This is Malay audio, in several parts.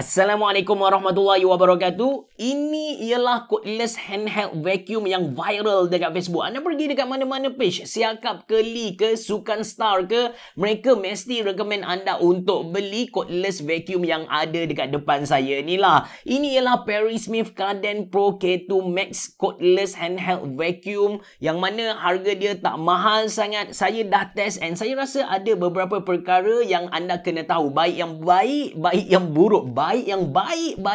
Assalamualaikum warahmatullahi wabarakatuh. Ini ialah cordless handheld vacuum yang viral dekat Facebook. Anda pergi dekat mana-mana page, Siakap ke Lee ke Sukan Star ke, mereka mesti recommend anda untuk beli cordless vacuum yang ada dekat depan saya ni lah. Ini ialah Perry Smith Caden Pro K2 Max cordless handheld vacuum yang mana harga dia tak mahal sangat. Saya dah test and saya rasa ada beberapa perkara yang anda kena tahu, baik yang baik, baik yang buruk, baik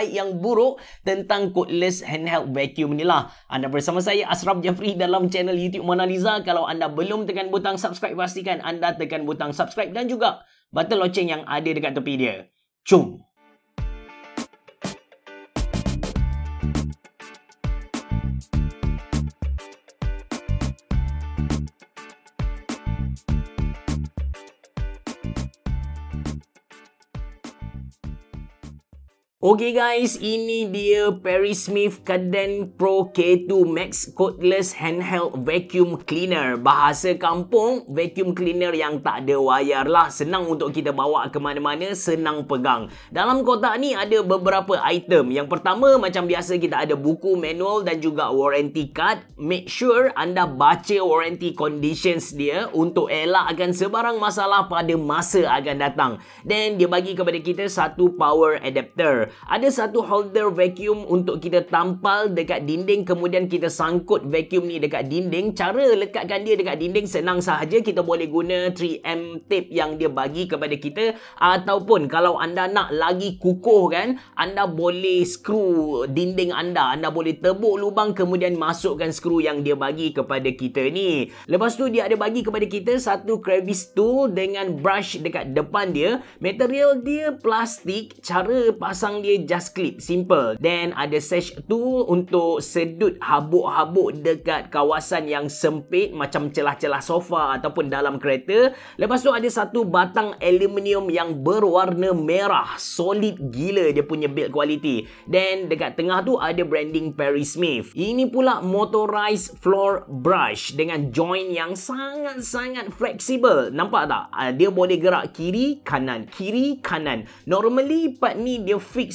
yang buruk tentang cordless handheld vacuum ni lah. Anda bersama saya Ashraf Jafri dalam channel YouTube Mona Lisa. Kalau anda belum tekan butang subscribe, pastikan anda tekan butang subscribe dan juga butang loceng yang ada dekat tepi dia. Jom! Okay guys, ini dia Perry Smith Caden Pro K2 Max cordless handheld vacuum cleaner. Bahasa kampung, vacuum cleaner yang tak ada wayar lah. Senang untuk kita bawa ke mana-mana, senang pegang. Dalam kotak ni ada beberapa item. Yang pertama, macam biasa kita ada buku manual dan juga warranty card. Make sure anda baca warranty conditions dia untuk elakkan sebarang masalah pada masa akan datang. Dan dia bagi kepada kita satu power adapter. Ada satu holder vacuum untuk kita tampal dekat dinding, kemudian kita sangkut vacuum ni dekat dinding. Cara lekatkan dia dekat dinding senang sahaja. Kita boleh guna 3M tape yang dia bagi kepada kita, ataupun kalau anda nak lagi kukuh kan, anda boleh skru dinding anda. Anda boleh tebuk lubang kemudian masukkan skru yang dia bagi kepada kita ni. Lepas tu dia ada bagi kepada kita satu crevice tool dengan brush dekat depan dia. Material dia plastik. Cara pasang dia just clip, simple. Dan ada sash tool untuk sedut habuk-habuk dekat kawasan yang sempit macam celah-celah sofa ataupun dalam kereta. Lepas tu ada satu batang aluminium yang berwarna merah, solid gila dia punya build quality. Dan dekat tengah tu ada branding Perry Smith. Ini pula motorized floor brush dengan joint yang sangat-sangat fleksibel. Nampak tak? Dia boleh gerak kiri kanan, kiri kanan. Normally part ni dia fix.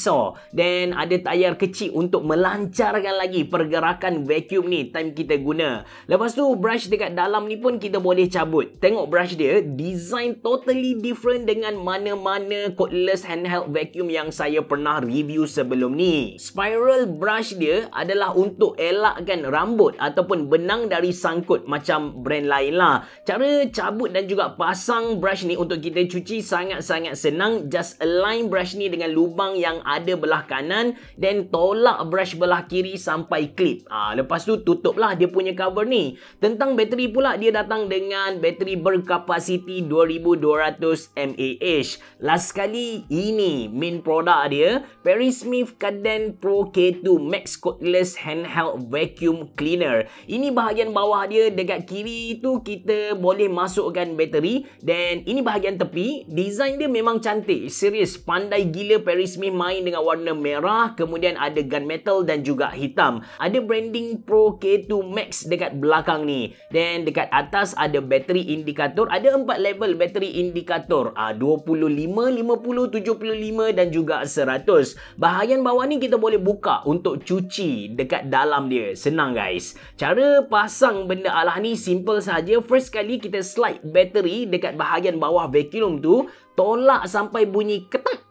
Dan ada tayar kecil untuk melancarkan lagi pergerakan vacuum ni time kita guna. Lepas tu brush dekat dalam ni pun kita boleh cabut. Tengok brush dia, design totally different dengan mana-mana cordless handheld vacuum yang saya pernah review sebelum ni. Spiral brush dia adalah untuk elakkan rambut ataupun benang dari sangkut macam brand lain lah. Cara cabut dan juga pasang brush ni untuk kita cuci sangat-sangat senang. Just align brush ni dengan lubang yang ada belah kanan dan tolak brush belah kiri sampai clip. Lepas tu tutuplah dia punya cover ni. Tentang bateri pula, dia datang dengan bateri berkapasiti 2200 mAh. Last sekali, ini main produk dia, Perry Smith Caden Pro K2 Max cordless handheld vacuum cleaner. Ini bahagian bawah dia, dekat kiri tu kita boleh masukkan bateri, dan ini bahagian tepi. Design dia memang cantik, serius pandai gila Perry Smith main dengan warna merah, kemudian ada gunmetal dan juga hitam. Ada branding Pro K2 Max dekat belakang ni. Dan dekat atas ada bateri indikator. Ada 4 level bateri indikator. 25, 50, 75 dan juga 100. Bahagian bawah ni kita boleh buka untuk cuci dekat dalam dia. Senang guys. Cara pasang benda alah ni simple saja. First kali kita slide bateri dekat bahagian bawah vacuum tu, tolak sampai bunyi ketak.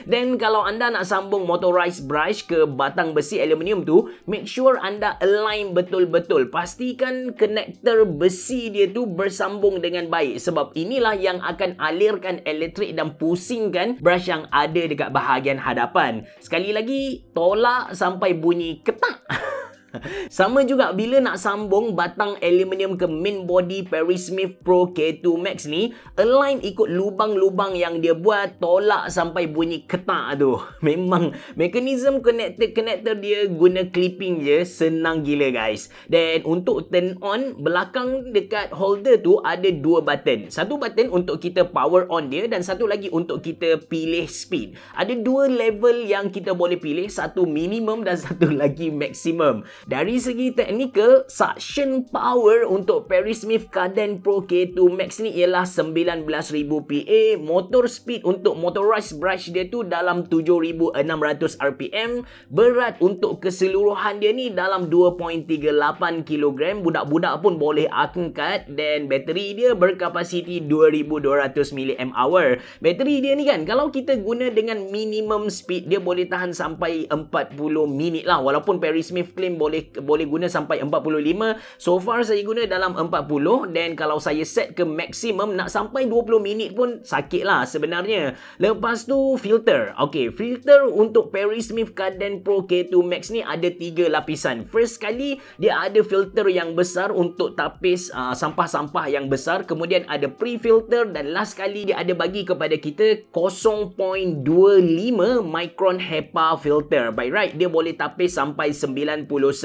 Dan kalau anda nak sambung motorized brush ke batang besi aluminium tu, make sure anda align betul-betul. Pastikan konektor besi dia tu bersambung dengan baik, sebab inilah yang akan alirkan elektrik dan pusingkan brush yang ada dekat bahagian hadapan. Sekali lagi, tolak sampai bunyi ketak. Sama juga bila nak sambung batang aluminium ke main body Perry Smith Pro K2 Max ni, align ikut lubang-lubang yang dia buat, tolak sampai bunyi ketak tu. Memang mekanisme konektor dia guna clipping je, senang gila guys. Dan untuk turn on, belakang dekat holder tu ada 2 button. Satu button untuk kita power on dia dan satu lagi untuk kita pilih speed. Ada 2 level yang kita boleh pilih, satu minimum dan satu lagi maximum. Dari segi teknikal, suction power untuk Perry Smith Cardan Pro K2 Max ni ialah 19,000 PA. Motor speed untuk motorized brush dia tu dalam 7,600 RPM. Berat untuk keseluruhan dia ni dalam 2.38 kg. Budak-budak pun boleh angkat. Dan bateri dia berkapasiti 2,200 mAh. Bateri dia ni kan, kalau kita guna dengan minimum speed, dia boleh tahan sampai 40 minit lah. Walaupun Perry Smith claim boleh guna sampai 45. So far saya guna dalam 40. Dan kalau saya set ke maksimum nak sampai 20 minit pun sakit lah sebenarnya. Lepas tu filter. Okay, filter untuk Perry Smith Cardan Pro K2 Max ni ada 3 lapisan. First kali dia ada filter yang besar untuk tapis sampah-sampah yang besar. Kemudian ada pre-filter dan last kali dia ada bagi kepada kita 0.25 micron HEPA filter. By right, dia boleh tapis sampai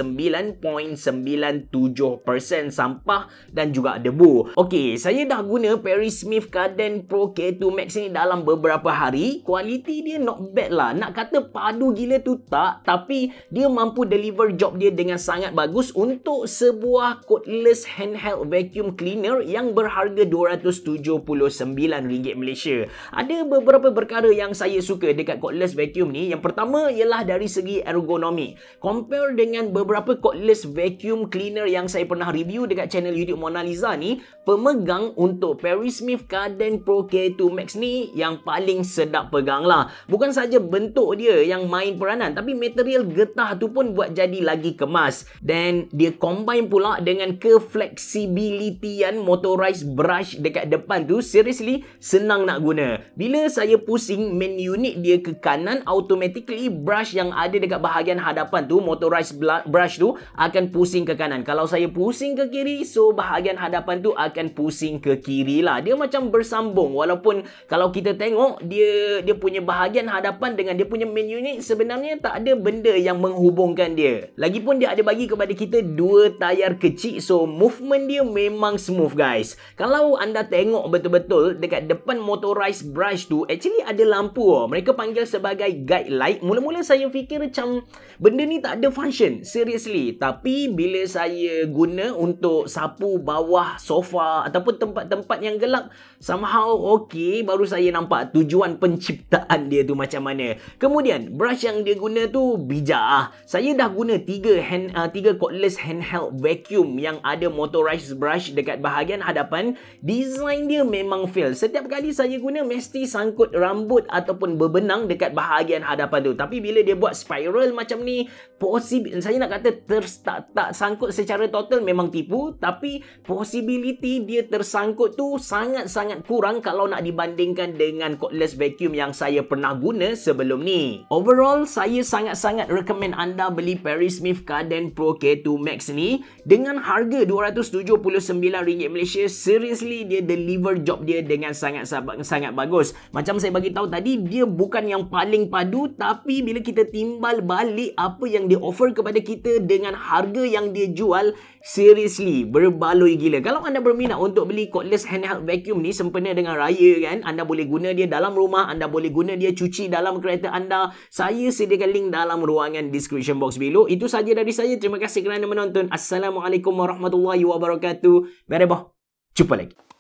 99.97% sampah dan juga debu. Okey, saya dah guna Perry Smith Cardan Pro K2 Max ni dalam beberapa hari. Kualiti dia not bad lah. Nak kata padu gila tu tak, tapi dia mampu deliver job dia dengan sangat bagus untuk sebuah cordless handheld vacuum cleaner yang berharga RM279 Malaysia. Ada beberapa perkara yang saya suka dekat cordless vacuum ni. Yang pertama ialah dari segi ergonomi. Compare dengan beberapa cordless vacuum cleaner yang saya pernah review dekat channel YouTube Mona Lisa ni, pemegang untuk Perry Smith Cardan Pro K2 Max ni yang paling sedap pegang lah. Bukan saja bentuk dia yang main peranan, tapi material getah tu pun buat jadi lagi kemas. Dan dia combine pula dengan kefleksibilitian motorized brush dekat depan tu. Seriously, senang nak guna. Bila saya pusing main unit dia ke kanan, automatically brush yang ada dekat bahagian hadapan tu, motorized brush tu akan pusing ke kanan. Kalau saya pusing ke kiri, so bahagian hadapan tu akan pusing ke kiri lah. Dia macam bersambung. Walaupun kalau kita tengok dia punya bahagian hadapan dengan dia punya main unit, sebenarnya tak ada benda yang menghubungkan dia. Lagipun dia ada bagi kepada kita 2 tayar kecil, so movement dia memang smooth guys. Kalau anda tengok betul-betul dekat depan motorized brush tu, actually ada lampu. Mereka panggil sebagai guide light. Mula-mula saya fikir macam benda ni tak ada function, seriously. Tapi bila saya guna untuk sapu bawah sofa ataupun tempat-tempat yang gelap, somehow okay, baru saya nampak tujuan penciptaan dia tu macam mana. Kemudian brush yang dia guna tu bijak ah. Saya dah guna 3 cordless handheld vacuum yang ada motorized brush dekat bahagian hadapan. Design dia memang fail. Setiap kali saya guna mesti sangkut rambut ataupun berbenang dekat bahagian hadapan tu. Tapi bila dia buat spiral macam ni, saya nak kata tak sangkut secara total memang tipu, tapi possibility dia tersangkut tu sangat-sangat kurang kalau nak dibandingkan dengan cordless vacuum yang saya pernah guna sebelum ni. Overall, saya sangat-sangat recommend anda beli Perry Smith Cardan Pro K2 Max ni dengan harga RM279 Malaysia. Seriously, dia deliver job dia dengan sangat bagus. Macam saya bagi tahu tadi, dia bukan yang paling padu, tapi bila kita timbal balik apa yang dia offer kepada kita dengan harga yang dia jual, seriously berbaloi gila. Kalau anda berminat untuk beli cordless handheld vacuum ni sempena dengan raya kan, anda boleh guna dia dalam rumah, anda boleh guna dia cuci dalam kereta anda. Saya sediakan link dalam ruangan description box below. Itu saja dari saya. Terima kasih kerana menonton. Assalamualaikum warahmatullahi wabarakatuh. Bereboh. Jumpa lagi.